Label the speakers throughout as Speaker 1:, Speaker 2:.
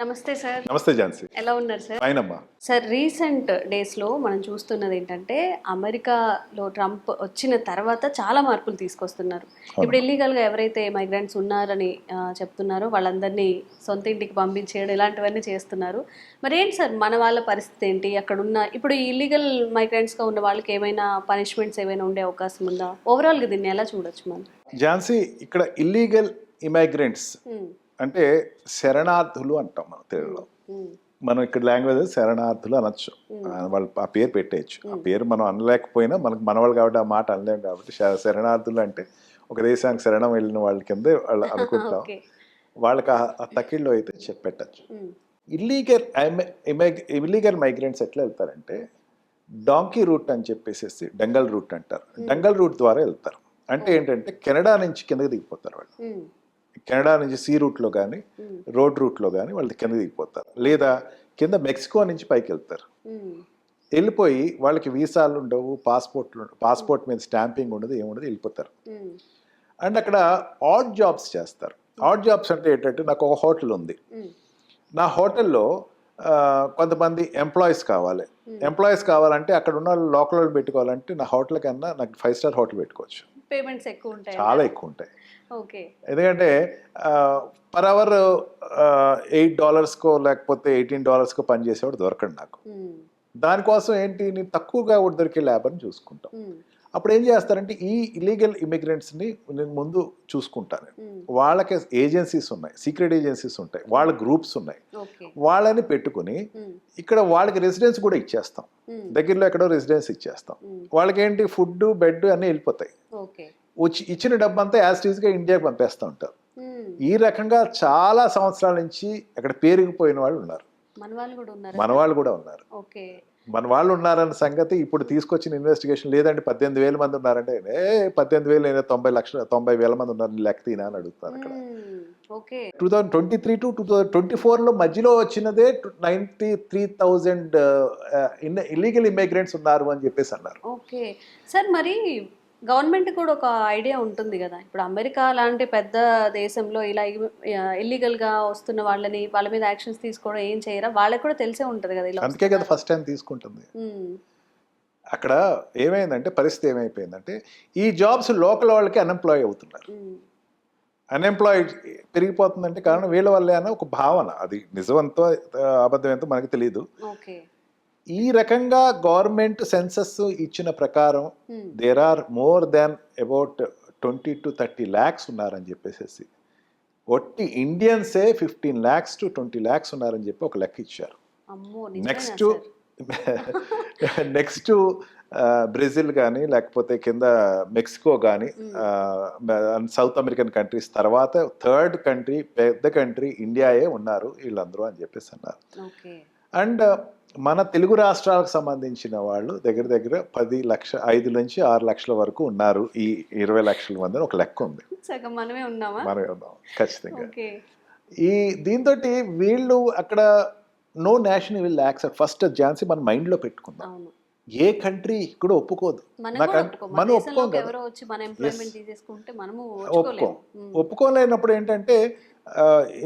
Speaker 1: నమస్తే సార్.
Speaker 2: నమస్తే ఝాన్సీ.
Speaker 1: ఎలా ఉన్నారు సార్?
Speaker 2: ఫైన్ అమ్మా.
Speaker 1: సార్, రీసెంట్ డేస్లో మనం చూస్తున్నది ఏంటంటే అమెరికాలో ట్రంప్ వచ్చిన తర్వాత చాలా మార్పులు తీసుకొస్తున్నారు. ఇప్పుడు ఇల్లీగల్గా ఎవరైతే మైగ్రెంట్స్ ఉన్నారని చెప్తున్నారో వాళ్ళందరినీ సొంత ఇంటికి పంపించేయడం ఇలాంటివన్నీ చేస్తున్నారు. మరి ఏంటి సార్ మన వాళ్ళ పరిస్థితి ఏంటి? అక్కడ ఉన్న ఇప్పుడు ఈ ఇల్లీగల్ మైగ్రెంట్స్గా ఉన్న వాళ్ళకి ఏమైనా పనిష్మెంట్స్ ఏమైనా ఉండే అవకాశం ఉందా? ఓవరాల్గా దీన్ని ఎలా చూడొచ్చు మనం?
Speaker 2: ఝాన్సీ, ఇక్కడ ఇల్లీగల్ ఇమైగ్రెంట్స్ అంటే శరణార్థులు అంటాం మన తెలుగులో. మనం ఇక్కడ లాంగ్వేజ్ శరణార్థులు అనొచ్చు, వాళ్ళు ఆ పేరు పెట్టేయచ్చు. ఆ పేరు మనం అనలేకపోయినా మనకు మనవాళ్ళు కాబట్టి ఆ మాట అనలేము కాబట్టి శరణార్థులు అంటే ఒక దేశానికి శరణం వెళ్ళిన వాళ్ళ కిందే వాళ్ళు అనుకుంటాం. వాళ్ళకి ఆ తకిళ్ళు అయితే చెప్పెట్టచ్చు. ఇల్లీగల్ మైగ్రెంట్స్ ఎట్లా వెళ్తారంటే డాంకీ రూట్ అని చెప్పేసి డంగల్ రూట్ అంటారు. డంగల్ రూట్ ద్వారా వెళ్తారు. అంటే ఏంటంటే కెనడా నుంచి కిందకి దిగిపోతారు వాళ్ళు. కెనడా నుంచి సీ రూట్లో కానీ రోడ్ రూట్లో కానీ వాళ్ళు కింద దిగిపోతారు, లేదా కింద మెక్సికో నుంచి పైకి వెళ్తారు. వెళ్ళిపోయి వాళ్ళకి వీసాలు ఉండవు, పాస్పోర్ట్ మీద స్టాంపింగ్ ఉండదు, ఏముండదు, వెళ్ళిపోతారు. అండ్ అక్కడ ఆడ్ జాబ్స్ చేస్తారు. ఆడ్ జాబ్స్ అంటే ఏంటంటే నాకు ఒక హోటల్ ఉంది, నా హోటల్లో కొంతమంది ఎంప్లాయీస్ కావాలంటే అక్కడ ఉన్న లోకల్ వాళ్ళు పెట్టుకోవాలంటే నా హోటల్ కన్నా నాకు 5 స్టార్ హోటల్ పెట్టుకోవచ్చు.
Speaker 1: పేమెంట్స్ ఎక్కువ ఉంటాయి,
Speaker 2: చాలా ఎక్కువ ఉంటాయి. ఎందుకంటే పర్ అవర్ $8 లేకపోతే $18 పనిచేసేవాడు దొరకడు నాకు. దానికోసం ఏంటి, నేను తక్కువగా దొరికే లేబర్ని చూసుకుంటాం. అప్పుడు ఏం చేస్తారంటే ఈ ఇల్లీగల్ ఇమిగ్రెంట్స్ని నేను ముందు చూసుకుంటాను. వాళ్ళకి ఏజెన్సీస్ ఉన్నాయి, సీక్రెట్ ఏజెన్సీస్ ఉంటాయి, వాళ్ళ గ్రూప్స్ ఉన్నాయి. వాళ్ళని పెట్టుకుని ఇక్కడ వాళ్ళకి రెసిడెన్స్ కూడా ఇచ్చేస్తాం, దగ్గరలో ఎక్కడో రెసిడెన్స్ ఇచ్చేస్తాం. వాళ్ళకి ఏంటి, ఫుడ్, బెడ్ అన్నీ వెళ్ళిపోతాయి. ఇచ్చిన డబ్బు అంతా యాస్టీస్గా ఇండియాకి పంపేస్తూ ఉంటారు. ఈ రకంగా చాలా సంవత్సరాల నుంచి అక్కడ పేరుకుపోయిన వాళ్ళు ఉన్నారు, మన వాళ్ళు కూడా ఉన్నారు. మన వాళ్ళు ఉన్నారన్న సంగతి ఇప్పుడు తీసుకొచ్చిన ఇన్వెస్టిగేషన్ లేదండి 18,000 మంది ఉన్నారంటే 18,000 90,000 మంది ఉన్నారు లెక్క తీనా అని అడుగుతారు. అక్కడ 2023 to 2024 మధ్యలో వచ్చినదే 93,000 ఇల్లీగల్ ఇమిగ్రెంట్స్ ఉన్నారు అని చెప్పేసి అన్నారు.
Speaker 1: ఓకే సార్, మరి గవర్నమెంట్ కూడా ఒక ఐడియా ఉంటుంది కదా, ఇప్పుడు అమెరికా లాంటి పెద్ద దేశంలో ఇలా ఇల్లీగల్గా వస్తున్న వాళ్ళ మీద యాక్షన్స్ తీసుకోవడం ఏం చేయరా? వాళ్ళకి కూడా తెలిసే ఉంటుంది కదా,
Speaker 2: అందుకే కదా ఫస్ట్ టైం తీసుకుంటుంది. అక్కడ ఏమైందంటే పరిస్థితి ఏమైపోయిందంటే ఈ జాబ్స్ లోకల్ వాళ్ళకి అన్ఎంప్లాయ్ అవుతున్నారు. అన్ఎంప్లాయ్ పెరిగిపోతుందంటే కారణం వీళ్ళ వల్లే అన్న ఒక భావన, అది నిజమంతో అబద్ధం ఎంతో మనకి తెలియదు. ఈ రకంగా గవర్నమెంట్ సెన్సస్ ఇచ్చిన ప్రకారం there are more than about 20 to 30 lakhs ఉన్నారని చెప్పేసి, ఒట్టి ఇండియన్సే 15 lakhs to 20 lakhs ఉన్నారని చెప్పి ఒక లెక్క ఇచ్చారు. నెక్స్ట్ బ్రెజిల్ కానీ లేకపోతే కింద మెక్సికో కానీ సౌత్ అమెరికన్ కంట్రీస్ తర్వాత 3rd కంట్రీ, పెద్ద కంట్రీ ఇండియాయే ఉన్నారు వీళ్ళందరూ అని చెప్పేసి అన్నారు. అండ్ మన తెలుగు రాష్ట్రాలకు సంబంధించిన వాళ్ళు దగ్గర 5 నుంచి 6 లక్షల వరకు ఉన్నారు. ఈ 20 లక్షల మంది ఒక లెక్క ఉంది, మనమే ఉన్నాం ఖచ్చితంగా. ఈ దీంతో వీళ్ళు అక్కడ no nation will accept. First Jhansi మన మైండ్లో పెట్టుకుందాం, ఏ కంట్రీ కూడా ఒప్పుకోదు, మనం ఒప్పుకోలేనప్పుడు ఏంటంటే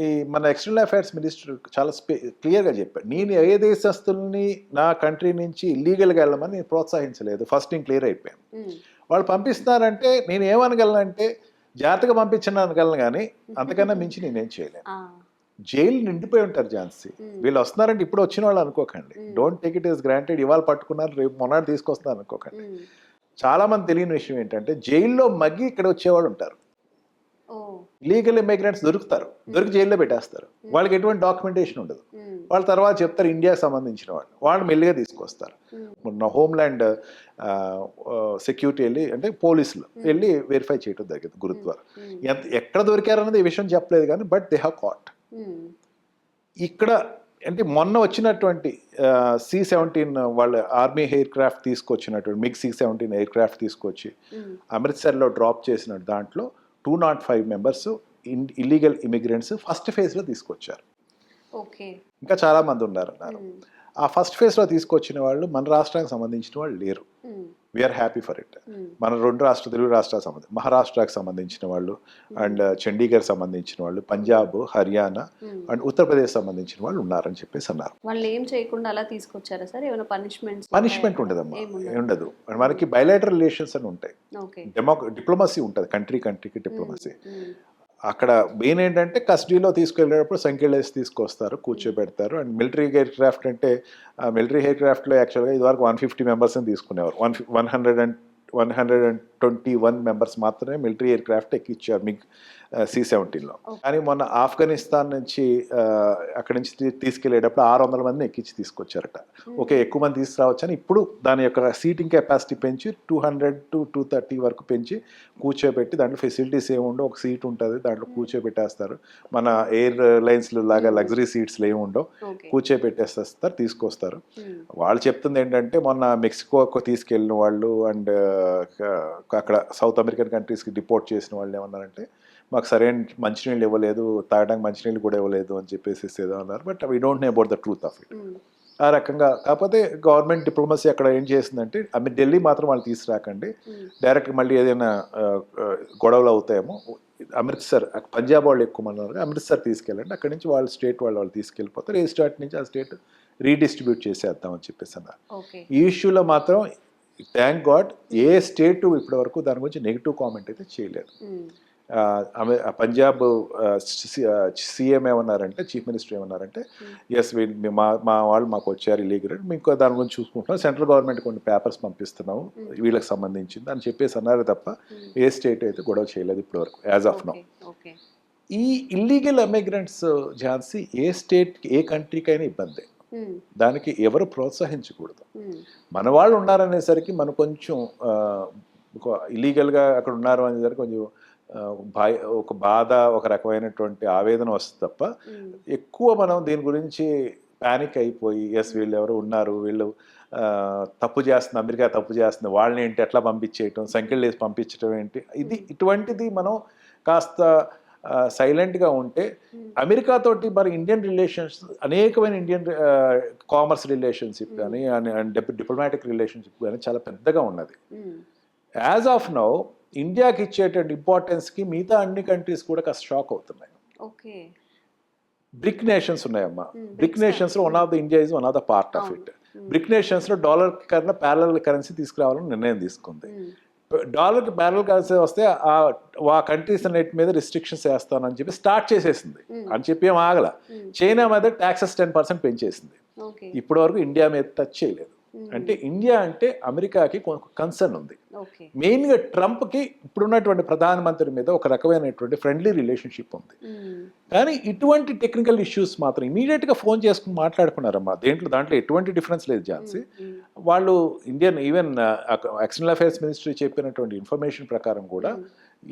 Speaker 2: ఈ మన ఎక్స్టర్నల్ అఫైర్స్ మినిస్టర్ చాలా క్లియర్గా చెప్పాడు, నేను ఏ దేశస్తుల్ని నా కంట్రీ నుంచి ఇల్లీగల్గా వెళ్ళమని నేను ప్రోత్సహించలేదు. ఫస్ట్ నేను క్లియర్ అయిపోయాను. వాళ్ళు పంపిస్తున్నారంటే నేను ఏమనగలనంటే జాగ్రత్తగా పంపించను అనగలను, కానీ అంతకన్నా మించి నేనేం చేయలేను. జైలు నిండిపోయి ఉంటారు ఝాన్సీ. వీళ్ళు వస్తున్నారంటే ఇప్పుడు వచ్చిన వాళ్ళు అనుకోకండి, don't take it is granted. ఇవాళ పట్టుకున్నారు రేపు మొన్నటి తీసుకొస్తున్నారు అనుకోకండి. చాలా మంది తెలియని విషయం ఏంటంటే జైల్లో మగ్గి ఇక్కడ వచ్చేవాళ్ళు ఉంటారు. లీగల్ ఇమిగ్రెంట్స్ దొరికి జైల్లో పెట్టేస్తారు. వాళ్ళకి ఎటువంటి డాక్యుమెంటేషన్ ఉండదు. వాళ్ళ తర్వాత చెప్తారు ఇండియాకి సంబంధించిన వాళ్ళు మెల్లిగా తీసుకొస్తారు. హోమ్ల్యాండ్ సెక్యూరిటీ వెళ్ళి అంటే పోలీసులు వెళ్ళి వెరిఫై చేయడం జరిగింది గురుద్వారా. ఎక్కడ దొరికారన్నది ఈ విషయం చెప్పలేదు కానీ బట్ దే హ్యావ్ కాట్. ఇక్కడ అంటే మొన్న వచ్చినటువంటి C-17 వాళ్ళ ఆర్మీ ఎయిర్ క్రాఫ్ట్ తీసుకొచ్చినటువంటి MiG-17 ఎయిర్ క్రాఫ్ట్ తీసుకొచ్చి అమృత్సర్లో డ్రాప్ చేసిన దాంట్లో 205 మెంబర్స్ ఇల్లీగల్ ఇమిగ్రెంట్స్ ఫస్ట్ ఫేజ్లో తీసుకొచ్చారు. ఇంకా చాలా మంది ఉన్నారన్నారు. ఆ ఫస్ట్ ఫేజ్లో తీసుకొచ్చిన వాళ్ళు మన రాష్ట్రానికి సంబంధించిన వాళ్ళు లేరు. We're happy for it. మన 2 తెలుగు రాష్ట్రాలకు సంబంధించి మహారాష్ట్రకు సంబంధించిన వాళ్ళు అండ్ చండీగఢ్ సంబంధించిన వాళ్ళు, పంజాబ్, హర్యానా అండ్ ఉత్తరప్రదేశ్ సంబంధించిన వాళ్ళు ఉన్నారని చెప్పేసి అన్నారు.
Speaker 1: వాళ్ళు ఏం చేయకుండా అలా తీసుకొచ్చారా సార్? ఏమైనా
Speaker 2: పనిష్మెంట్ ఉండదమ్మా, ఉండదు. మనకి బయలాటరల్ రిలేషన్స్ అని ఉంటాయి, డిప్లొమసీ ఉంటుంది, కంట్రీకి డిప్లొమసీ. అక్కడ మెయిన్ ఏంటంటే కస్టడీలో తీసుకెళ్ళేటప్పుడు సంఖ్యలేసి తీసుకొస్తారు, కూర్చోబెడతారు. అండ్ మిలిటరీ ఎయిర్ క్రాఫ్ట్ అంటే మిలిటరీ ఎయిర్ క్రాఫ్ట్లో యాక్చువల్గా ఇదివరకు 150 మెంబర్స్ని తీసుకునేవారు. 121 మెంబర్స్ మాత్రమే మిలిటరీ ఎయిర్ క్రాఫ్ట్ ఎక్కిచ్చారు మీకు C-17లో. కానీ మొన్న ఆఫ్ఘనిస్తాన్ నుంచి అక్కడి నుంచి తీసుకెళ్లేటప్పుడు 600 మందిని ఎక్కించి తీసుకొచ్చారట. ఓకే, ఎక్కువ మంది తీసుకురావచ్చని ఇప్పుడు దాని యొక్క సీటింగ్ కెపాసిటీ పెంచి 200 to 230 వరకు పెంచి కూర్చోబెట్టి, దాంట్లో ఫెసిలిటీస్ ఏముండో, ఒక సీట్ ఉంటుంది దాంట్లో కూర్చోబెట్టేస్తారు. మన ఎయిర్ లైన్స్ లాగా లగ్జరీ సీట్స్లు ఏముండో కూర్చోబెట్టేస్తారు, తీసుకొస్తారు. వాళ్ళు చెప్తుంది ఏంటంటే మొన్న మెక్సికోకు తీసుకెళ్ళిన వాళ్ళు అండ్ అక్కడ సౌత్ అమెరికన్ కంట్రీస్కి డిపోర్ట్ చేసిన వాళ్ళు ఏమన్నారంటే మాకు సరైన మంచినీళ్ళు ఇవ్వలేదు, తాగడానికి మంచినీళ్ళు కూడా ఇవ్వలేదు అని చెప్పేసి ఏదో అన్నారు. But we don't know about the truth of it. ఆ రకంగా కాకపోతే గవర్నమెంట్ డిప్లొమసీ అక్కడ ఏం చేసిందంటే ఢిల్లీ మాత్రం వాళ్ళు తీసుకురాకండి, డైరెక్ట్ మళ్ళీ ఏదైనా గొడవలు అవుతాయేమో అమృత్సర్, పంజాబ్ వాళ్ళు ఎక్కువ అన్నారు, అమృత్సర్ తీసుకెళ్ళండి, అక్కడి నుంచి వాళ్ళ స్టేట్ వాళ్ళు తీసుకెళ్ళిపోతారు, ఏ స్టేట్ నుంచి ఆ స్టేట్ రీడిస్ట్రిబ్యూట్ చేసేద్దామని చెప్పేసి అన్నారు. ఈ ఇష్యూలో మాత్రం థ్యాంక్ గాడ్ ఏ స్టేట్ ఇప్పటి వరకు దాని గురించి నెగిటివ్ కామెంట్ అయితే చేయలేదు. పంజాబ్ సీఎం ఏమన్నారంటే, చీఫ్ మినిస్టర్ ఏమన్నారంటే, ఎస్ మా వాళ్ళు మాకు వచ్చారు ఇల్లీగల్, మీకు దాని గురించి చూసుకుంటున్నాం, సెంట్రల్ గవర్నమెంట్ కొన్ని పేపర్స్ పంపిస్తున్నాము వీళ్ళకి సంబంధించింది అని చెప్పేసి అన్నారు తప్ప ఏ స్టేట్ అయితే గొడవ చేయలేదు ఇప్పటి వరకు యాజ్ ఆఫ్ నౌ. ఈ ఇల్లీగల్ ఎమిగ్రెంట్స్ ఝాన్సీ ఏ స్టేట్ ఏ కంట్రీకైనా ఇబ్బంది, దానికి ఎవరు ప్రోత్సహించకూడదు. మన వాళ్ళు ఉన్నారనేసరికి మనం కొంచెం ఇల్లీగల్గా అక్కడ ఉన్నారు అనేసరికి కొంచెం ఒక బాధ, ఒక రకమైనటువంటి ఆవేదన వస్తుంది తప్ప ఎక్కువ మనం దీని గురించి ప్యానిక్ అయిపోయి ఎస్ వీళ్ళు ఎవరు ఉన్నారు, వీళ్ళు తప్పు చేస్తుంది, అమెరికా తప్పు చేస్తుంది, వాళ్ళని ఏంటి ఎట్లా పంపించేయటం, సంఖ్యలు వేసి పంపించడం ఏంటి, ఇటువంటిది మనం కాస్త సైలెంట్గా ఉంటే అమెరికాతోటి మరి ఇండియన్ రిలేషన్స్ అనేకమైన ఇండియన్ కామర్స్ రిలేషన్షిప్ కానీ డిప్లొమాటిక్ రిలేషన్షిప్ కానీ చాలా పెద్దగా ఉన్నది. యాజ్ ఆఫ్ నౌ ఇండియాకి ఇచ్చేటువంటి ఇంపార్టెన్స్కి మిగతా అన్ని కంట్రీస్ కూడా కాస్త షాక్ అవుతున్నాయి. బ్రిక్ నేషన్స్ ఉన్నాయమ్మా, బ్రిక్ నేషన్స్లో one of the India is one of the part of it. BRIC నేషన్స్లో డాలర్ కన్నా ప్యారలల్ కరెన్సీ తీసుకురావాలని నిర్ణయం తీసుకుంది. డాలర్కి ప్యారలల్ కరెన్సీ వస్తే ఆ కంట్రీస్ అన్నిటి మీద రిస్ట్రిక్షన్స్ వేస్తానని చెప్పి స్టార్ట్ చేసేసింది అని చెప్పి ఏం ఆగల. చైనా మీద ట్యాక్సెస్ 10% పెంచేసింది, ఇప్పటి వరకు ఇండియా మీద టచ్ చేయలేదు. అంటే ఇండియా అంటే అమెరికాకి కన్సర్న్ ఉంది. మెయిన్గా ట్రంప్కి ఇప్పుడున్నటువంటి ప్రధానమంత్రి మీద ఒక రకమైనటువంటి ఫ్రెండ్లీ రిలేషన్షిప్ ఉంది. కానీ ఇటువంటి టెక్నికల్ ఇష్యూస్ మాత్రం ఇమీడియట్గా ఫోన్ చేసుకుని మాట్లాడుకున్నారమ్మా. దాంట్లో ఎటువంటి డిఫరెన్స్ లేదు ఝాన్సీ. వాళ్ళు Indian even external affairs ministry చెప్పినటువంటి ఇన్ఫర్మేషన్ ప్రకారం కూడా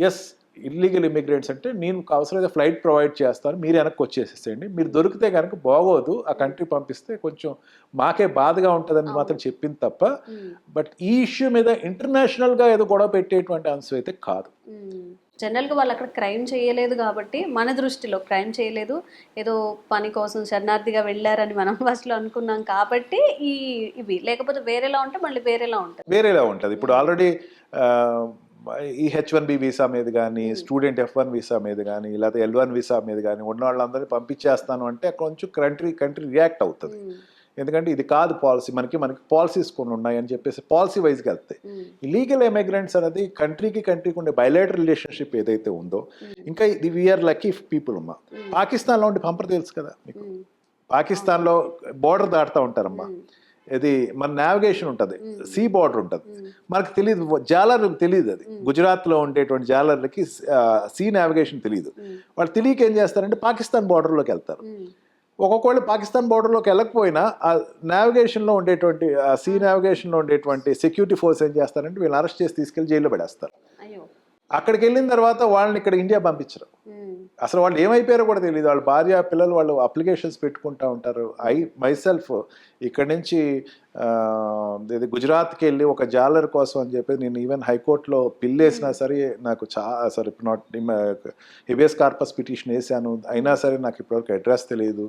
Speaker 2: ఎస్ ఇల్లీగల్ ఇమిగ్రెంట్స్ అంటే నేను అవసరమైతే ఫ్లైట్ ప్రొవైడ్ చేస్తాను, మీరు వెనక్కి వచ్చేసేసేయండి, మీరు దొరికితే కనుక బాగోదు, ఆ కంట్రీ పంపిస్తే కొంచెం మాకే బాధగా ఉంటుందని మాత్రం చెప్పింది తప్ప బట్ ఈ ఇష్యూ మీద ఇంటర్నేషనల్గా ఏదో గొడవ పెట్టేటువంటి అంశం అయితే కాదు.
Speaker 1: జనరల్గా వాళ్ళు అక్కడ క్రైమ్ చేయలేదు కాబట్టి మన దృష్టిలో క్రైమ్ చేయలేదు, ఏదో పని కోసం శరణార్థిగా వెళ్ళారని మనం ఫస్ట్లో అనుకున్నాం కాబట్టి ఇవి లేకపోతే వేరేలా ఉంటే మళ్ళీ వేరేలా ఉంటుంది.
Speaker 2: ఇప్పుడు ఆల్రెడీ ఈ H-1B వీసా మీద కానీ, స్టూడెంట్ F-1 వీసా మీద కానీ, లేకపోతే L-1 వీసా మీద కానీ ఉన్న వాళ్ళందరినీ పంపించేస్తాను అంటే కొంచెం కంట్రీ రియాక్ట్ అవుతుంది. ఎందుకంటే ఇది కాదు పాలసీ, మనకి పాలసీస్ కొన్ని ఉన్నాయి అని చెప్పేసి పాలసీ వైజ్గా వెళ్తాయి. ఇల్లీగల్ ఎమిగ్రెంట్స్ అనేది కంట్రీకి ఉండే బయలేటరల్ రిలేషన్షిప్ ఏదైతే ఉందో, ఇంకా ఇది వీఆర్ లక్కీ పీపుల్ అమ్మా. పాకిస్తాన్లో ఉండే పంపర్ తెలుసు కదా మీకు, పాకిస్తాన్లో బోర్డర్ దాటుతూ ఉంటారమ్మా, ఇది మన నావిగేషన్ ఉంటుంది, సీ బార్డర్ ఉంటుంది, మనకు తెలియదు, జాలర్లకు తెలియదు. అది గుజరాత్లో ఉండేటువంటి జాలర్లకి సీ నావిగేషన్ తెలియదు. వాళ్ళు తెలియక ఏం చేస్తారంటే పాకిస్తాన్ బార్డర్లోకి వెళ్తారు. ఒక్కొక్కళ్ళు పాకిస్తాన్ బార్డర్లోకి వెళ్ళకపోయినా ఆ నావిగేషన్లో ఉండేటువంటి సీ నావిగేషన్లో ఉండేటువంటి సెక్యూరిటీ ఫోర్స్ ఏం చేస్తారంటే వీళ్ళని అరెస్ట్ చేసి తీసుకెళ్ళి జైల్లో పడేస్తారు. అక్కడికి వెళ్ళిన తర్వాత వాళ్ళని ఇక్కడ ఇండియా పంపించరు. అసలు వాళ్ళు ఏమైపోయారో కూడా తెలియదు. వాళ్ళ భార్య పిల్లలు వాళ్ళు అప్లికేషన్స్ పెట్టుకుంటూ ఉంటారు. మైసెల్ఫ్ ఇక్కడి నుంచి గుజరాత్కి వెళ్ళి ఒక జాలర్ కోసం అని చెప్పి నేను ఈవెన్ హైకోర్టులో పిల్ వేసినా సరే నాకు సరే నాట్ హెబియస్ కార్పస్ పిటిషన్ వేసాను, అయినా సరే నాకు ఇప్పటివరకు అడ్రస్ తెలియదు.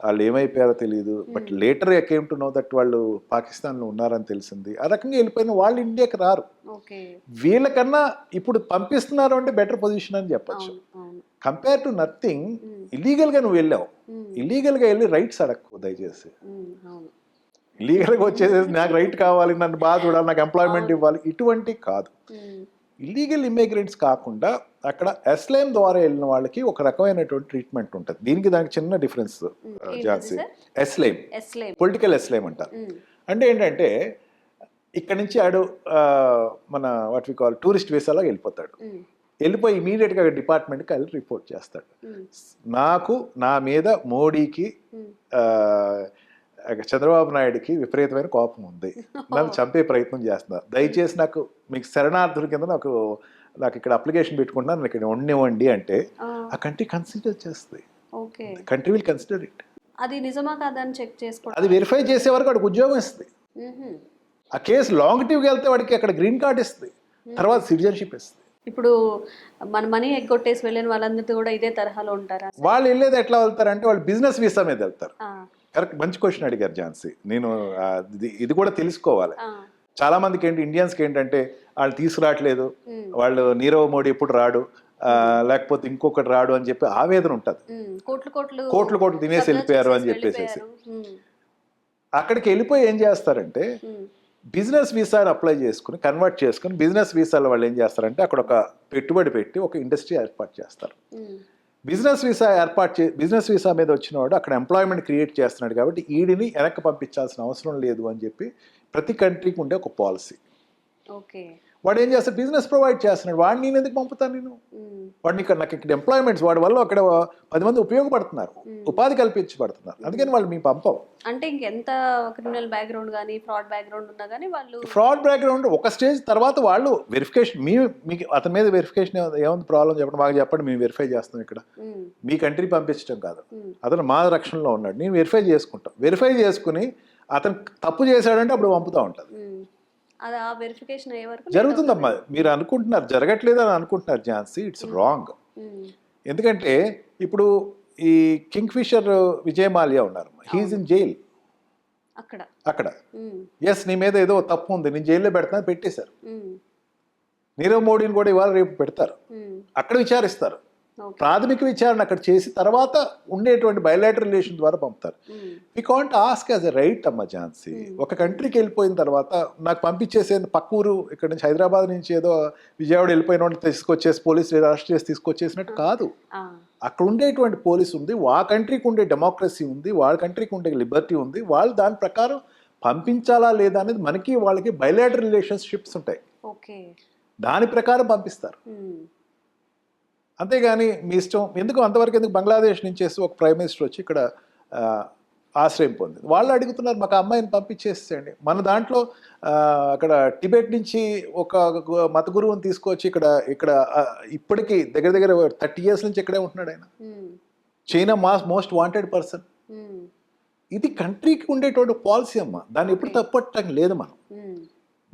Speaker 2: వాళ్ళు ఏమైపోయారో తెలియదు. But later I came to know that వాళ్ళు పాకిస్తాన్లో ఉన్నారని తెలిసింది. ఆ రకంగా వెళ్ళిపోయిన వాళ్ళు ఇండియాకి రారు.
Speaker 1: ఓకే.
Speaker 2: వీళ్ళకన్నా ఇప్పుడు పంపిస్తున్నారు అంటే బెటర్ పొజిషన్ అని చెప్పచ్చు.
Speaker 1: అవును.
Speaker 2: Compare to nothing. ఇల్లీగల్గా నువ్వు వెళ్ళావు, ఇల్లీగల్గా వెళ్ళి రైట్స్ అడగకు దయచేసి.
Speaker 1: అవును.
Speaker 2: ఇల్లీగల్గా వచ్చేసేసి నాకు రైట్ కావాలి, నన్ను బాగా చూడాలి, నాకు ఎంప్లాయ్మెంట్ ఇవ్వాలి, ఇటువంటి కాదు. ఇల్లీగల్ ఇమిగ్రెంట్స్ కాకుండా అక్కడ అస్లైమ్ ద్వారా వెళ్ళిన వాళ్ళకి ఒక రకమైనటువంటి ట్రీట్మెంట్ ఉంటుంది. దీనికి దానికి చిన్న డిఫరెన్స్ ఝాన్సీ. అస్లైమ్ పొలిటికల్ అస్లైమ్ అంటారు. అంటే ఏంటంటే ఇక్కడ నుంచి ఆడు మన వాట్ వి కాల్ టూరిస్ట్ వీసాలో వెళ్ళిపోతాడు. వెళ్ళిపోయి ఇమీడియట్గా డిపార్ట్మెంట్కి వెళ్ళి రిపోర్ట్ చేస్తాడు, నాకు నా మీద మోడీకి చంద్రబాబు నాయుడుకి విపరీతమైన కోపం ఉంది, నన్ను చంపే ప్రయత్నం చేస్తున్నారు, దయచేసి నాకు మీకు శరణార్థుల కింద నాకు ఇక్కడ అప్లికేషన్ పెట్టుకుంటున్నాను, నాకు ఇక్కడ ఉండనివ్వండి అంటే ఆ కంట్రీ కన్సిడర్ చేస్తుంది. Country will consider it.
Speaker 1: అది నిజమా కాదని చెక్ చేసుకోవడం,
Speaker 2: అది వెరిఫై చేసే వరకు వాడికి ఉద్యోగం ఇస్తుంది. ఆ కేసు లాంగిటివ్గా వెళ్తే వాడికి అక్కడ గ్రీన్ కార్డ్ ఇస్తుంది, తర్వాత సిటిజన్షిప్ ఇస్తుంది.
Speaker 1: ఇప్పుడు మన మనీ ఎగ్గొట్టేసి వెళ్ళిన వాళ్ళందరితో కూడా ఇదే తరహాలో ఉంటారా?
Speaker 2: వాళ్ళు వెళ్ళేది ఎట్లా వెళ్తారంటే వాళ్ళు బిజినెస్ వీసా మీద వెళ్తారు. కరెక్ట్, మంచి క్వశ్చన్ అడిగారు ఝాన్సీ. నేను ఇది కూడా తెలుసుకోవాలి. చాలా మందికి ఇండియన్స్కి ఏంటంటే వాళ్ళు తీసుకురావట్లేదు, వాళ్ళు నీరవ్ మోడీ ఎప్పుడు రాడు, లేకపోతే ఇంకొకటి రాడు అని చెప్పి ఆవేదన ఉంటుంది. కోట్లు తినేసి వెళ్ళిపోయారు అని చెప్పేసి అక్కడికి వెళ్ళిపోయి ఏం చేస్తారంటే బిజినెస్ వీసాని అప్లై చేసుకుని కన్వర్ట్ చేసుకుని బిజినెస్ వీసాలో వాళ్ళు ఏం చేస్తారంటే అక్కడ ఒక పెట్టుబడి పెట్టి ఒక ఇండస్ట్రీ ఏర్పాటు చేస్తారు. బిజినెస్ వీసా మీద వచ్చిన వాడు అక్కడ ఎంప్లాయ్మెంట్ క్రియేట్ చేస్తున్నాడు కాబట్టి ఈడిని వెనక్కి పంపించాల్సిన అవసరం లేదు అని చెప్పి ప్రతి కంట్రీకి ఉండే ఒక పాలసీ. వాడు ఏం చేస్తాడు, బిజినెస్ ప్రొవైడ్ చేస్తున్నాడు, వాడిని నేను ఎందుకు పంపుతాను, నేను వాడిని ఇక్కడ నాకు ఇక్కడ ఎంప్లాయ్మెంట్స్ వాడి వల్ల అక్కడ 10 మంది ఉపయోగపడుతున్నారు, ఉపాధి కల్పించబడుతున్నారు, అందుకని వాళ్ళు మీ పంపం.
Speaker 1: అంటే ఇంకెంత క్రిమినల్ బ్యాక్గ్రౌండ్ కానీ ఫ్రాడ్ బ్యాక్గ్రౌండ్ ఉన్నా కానీ వాళ్ళు
Speaker 2: ఫ్రాడ్ బ్యాక్గ్రౌండ్ ఒక స్టేజ్ తర్వాత వాళ్ళు వెరిఫికేషన్ మీకు అతని మీద వెరిఫికేషన్ ఏముంది ప్రాబ్లం చెప్పండి, మాకు చెప్పండి, మేము వెరిఫై చేస్తాం, ఇక్కడ మీ కంట్రీ పంపించడం కాదు, అతను మా రక్షణలో ఉన్నాడు, నేను వెరిఫై చేసుకుంటాం, వెరిఫై చేసుకుని అతను తప్పు చేశాడంటే అప్పుడు పంపుతూ ఉంటుంది. జరుగుతుందమ్మా, మీరు అనుకుంటున్నారు జరగట్లేదు అని అనుకుంటున్నారు ఝాన్సీ, ఇట్స్ రాంగ్. ఎందుకంటే ఇప్పుడు ఈ కింగ్ ఫిషర్ విజయ్ మాల్యా ఉన్నారు, హీఈస్ ఇన్ జైల్ అక్కడ. ఎస్, నీ మీద ఏదో తప్పు ఉంది, నేను జైల్లో పెడతా పెట్టేశారు. నీరవ్ మోడీని కూడా ఇవాళ రేపు పెడతారు, అక్కడ విచారిస్తారు, ప్రాథమిక విచారణ అక్కడ చేసి తర్వాత ఉండేటువంటి బయలాటరల్ రిలేషన్ ద్వారా పంపుతారు. We can't ask as a right అమ్మ ఝాన్సీ. ఒక కంట్రీకి వెళ్ళిపోయిన తర్వాత నాకు పంపించేసే పక్క ఊరు ఇక్కడ నుంచి హైదరాబాద్ నుంచి ఏదో విజయవాడ వెళ్ళిపోయిన వాళ్ళు తీసుకొచ్చేసి పోలీసులు అరెస్ట్ చేసి తీసుకొచ్చేసినట్టు కాదు. అక్కడ ఉండేటువంటి పోలీసు ఉంది, ఆ కంట్రీకి ఉండే డెమోక్రసీ ఉంది, వాళ్ళ కంట్రీకి ఉండే లిబర్టీ ఉంది, వాళ్ళు దాని ప్రకారం పంపించాలా లేదా అనేది మనకి వాళ్ళకి బయలాటరల్ రిలేషన్షిప్స్ ఉంటాయి, దాని ప్రకారం పంపిస్తారు. అంతేగాని మీ ఇష్టం ఎందుకు అంతవరకు ఎందుకు బంగ్లాదేశ్ నుంచి ఒక ప్రైమ్ మినిస్టర్ వచ్చి ఇక్కడ ఆశ్రయం పొందింది, వాళ్ళు అడుగుతున్నారు మాకు అమ్మాయిని పంపించేసేయండి. మన దాంట్లో అక్కడ టిబెట్ నుంచి ఒక మత గురువుని తీసుకొచ్చి ఇక్కడ ఇప్పటికీ దగ్గర 30 years నుంచి ఇక్కడే ఉంటున్నాడు ఆయన. China most wanted person. ఇది కంట్రీకి ఉండేటువంటి పాలసీ అమ్మ, దాన్ని ఎప్పుడు తప్పట్టం లేదు.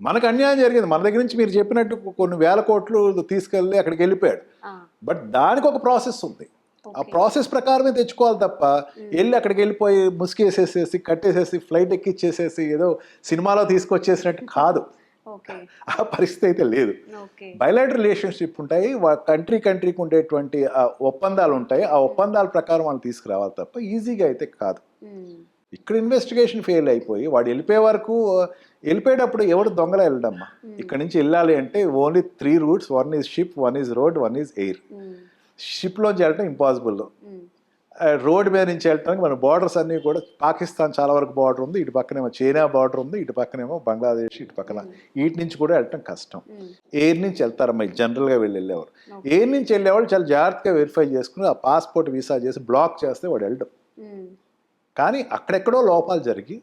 Speaker 2: మనకు అన్యాయం జరిగింది, మన దగ్గర నుంచి మీరు చెప్పినట్టు కొన్ని వేల కోట్లు తీసుకెళ్ళి అక్కడికి వెళ్ళిపోయాడు, బట్ దానికి ఒక ప్రాసెస్ ఉంది, ఆ ప్రాసెస్ ప్రకారమే తెచ్చుకోవాలి తప్ప వెళ్ళి అక్కడికి వెళ్ళిపోయి ముసుకేసేసేసి కట్టేసేసి ఫ్లైట్ ఎక్కిచ్చేసేసి ఏదో సినిమాలో తీసుకొచ్చేసినట్టు కాదు, ఆ పరిస్థితి అయితే లేదు. బయలాటరల్ రిలేషన్షిప్ ఉంటాయి, కంట్రీకి ఉండేటువంటి ఒప్పందాలు ఉంటాయి, ఆ ఒప్పందాల ప్రకారం వాళ్ళు తీసుకురావాలి తప్ప ఈజీగా అయితే కాదు. ఇక్కడ ఇన్వెస్టిగేషన్ ఫెయిల్ అయిపోయి వాడు వెళ్ళిపోయే వరకు వెళ్ళిపోయేటప్పుడు ఎవరు దొంగలా వెళ్ళడమ్మా. ఇక్కడ నుంచి వెళ్ళాలి అంటే only 3 routes, 1 is ship, 1 is road, 1 is air. షిప్లోంచి వెళ్ళటం ఇంపాసిబుల్, రోడ్ మీద నుంచి వెళ్ళటానికి మన బార్డర్స్ అన్నీ కూడా పాకిస్తాన్ చాలా వరకు బార్డర్ ఉంది, ఇటు పక్కనేమో చైనా బార్డర్ ఉంది, ఇటు పక్కనేమో బంగ్లాదేశ్, ఇటు పక్కన వీటి నుంచి కూడా వెళ్ళటం కష్టం. ఎయిర్ నుంచి వెళ్తారమ్మా జనరల్గా వెళ్ళేవారు. ఎయిర్ నుంచి వెళ్ళేవాళ్ళు చాలా జాగ్రత్తగా వెరిఫై చేసుకుని ఆ పాస్పోర్ట్ వీసా చేసి బ్లాక్ చేస్తే వాడు వెళ్ళడం. కానీ అక్కడెక్కడో లోపాలు జరిగి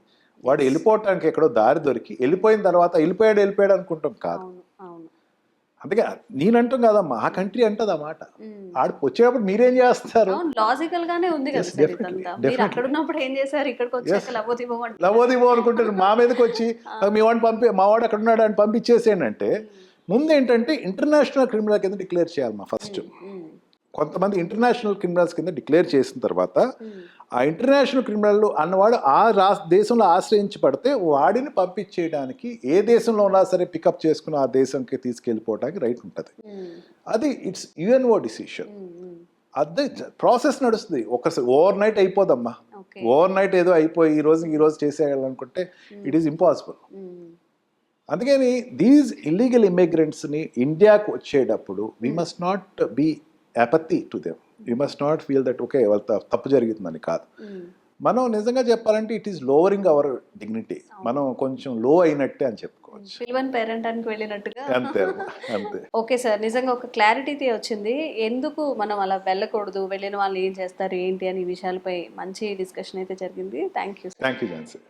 Speaker 2: వాడు వెళ్ళిపోవటానికి ఎక్కడో దారి దొరికి వెళ్ళిపోయిన తర్వాత వెళ్ళిపోయాడు అనుకుంటాం కాదు. అందుకే నేనంటాం కదమ్మా, ఆ కంట్రీ అంటది ఆ మాట. ఆడు వచ్చేటప్పుడు మీరేం చేస్తారు,
Speaker 1: లాజికల్ గానే ఉంది కదా సార్, మీరు అక్కడ ఉన్నప్పుడు ఏం చేశారు, ఇక్కడికి వచ్చాక
Speaker 2: లవోదివో అనుకుంటారు. మా మీదకి వచ్చి మీ వాడిని మా వాడు అక్కడ ఉన్నాడు అని పంపించేసేయండి అంటే ముందు ఏంటంటే ఇంటర్నేషనల్ క్రిమినల్ కింద డిక్లేర్ చేయాలి మా ఫస్ట్. కొంతమంది ఇంటర్నేషనల్ క్రిమినల్స్ కింద డిక్లేర్ చేసిన తర్వాత
Speaker 1: Hmm.
Speaker 2: ఆ ఇంటర్నేషనల్ క్రిమినల్ అన్నవాడు ఆ దేశంలో ఆశ్రయించబడితే వాడిని పంపించేయడానికి ఏ దేశంలో ఉన్నా సరే పికప్ చేసుకుని ఆ దేశంకి తీసుకెళ్ళిపోవడానికి రైట్ ఉంటుంది.
Speaker 1: Hmm.
Speaker 2: అది ఇట్స్ యుఎన్ఓ డిసిషన్.
Speaker 1: Hmm.
Speaker 2: అదే ప్రాసెస్ నడుస్తుంది. ఒకసారి ఓవర్ నైట్ అయిపోదమ్మా.
Speaker 1: Okay.
Speaker 2: ఓవర్ నైట్ ఏదో అయిపోయి ఈ రోజు చేసేయాలనుకుంటే ఇట్ ఈస్ ఇంపాసిబుల్.
Speaker 1: Hmm.
Speaker 2: అందుకని దీస్ ఇల్లీగల్ ఇమిగ్రెంట్స్ని ఇండియాకు వచ్చేటప్పుడు we must not be apathy to them. We must not feel that okay వాళ్ళ తప్పు జరుగుతుందని కాదు.
Speaker 1: Hmm.
Speaker 2: మనం నిజంగా చెప్పాలంటే it is lowering our dignity. మనం కొంచెం లో అయినట్టే అని చెప్పుకోవచ్చు.
Speaker 1: పిల్వన్ పేరెంటానికి వెళ్ళినట్టుగా.
Speaker 2: అంతే అంతే.
Speaker 1: ఓకే సార్, నిజంగా ఒక క్లారిటీ వచ్చింది. ఎందుకు మనం అలా వెళ్ళకూడదు, వెళ్ళిన వాళ్ళు ఏం చేస్తారు ఏంటి అని ఈ విషయాలపై మంచి డిస్కషన్ అయితే జరిగింది. Thank you.
Speaker 2: Thank you Jhansi.